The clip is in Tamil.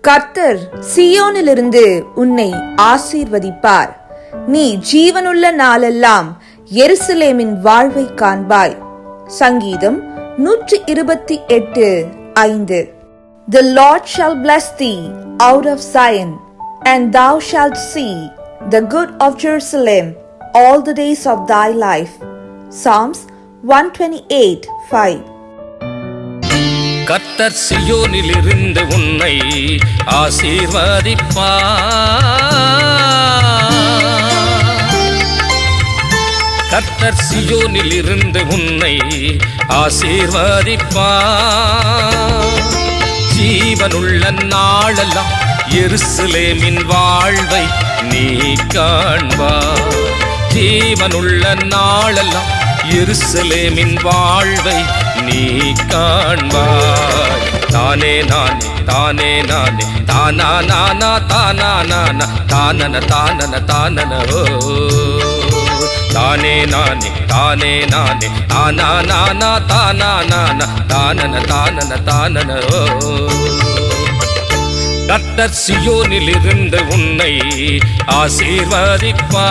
கர்த்தர் சீயோனிலிருந்து உன்னை ஆசீர்வதிப்பார். நீ ஜீவனுள்ள நாளெல்லாம் எருசலேமின் வாழ்வை காண்பாய். சங்கீதம் 128:5. The Lord shall bless thee out of Zion, and thou shalt see the good of Jerusalem all the days of thy life. Psalms 128:5. கர்த்தர் சீயோனிலிருந்து உன்னை ஆசீர்வதிப்பார். கர்த்தர் சீயோனிலிருந்து உன்னை ஆசீர்வதிப்பார். ஜீவனுள்ள நாளெல்லாம் எருசலேமின் வாழ்வை நீ காண்பாய். ஜீவனுள்ள நாளெல்லாம் எருசலேமின் வாழ்வை நீ காண்பாய். தானே நானே தானே நானே தானா நானா தானா நானா தானன தானன தானன ஓ. தானே நானே தானே நானே தானா நானா தானா நானா தானன தானன தானன ஓ. கர்த்தர் சீயோனிலிருந்து உன்னை ஆசீர்வதிப்பார்.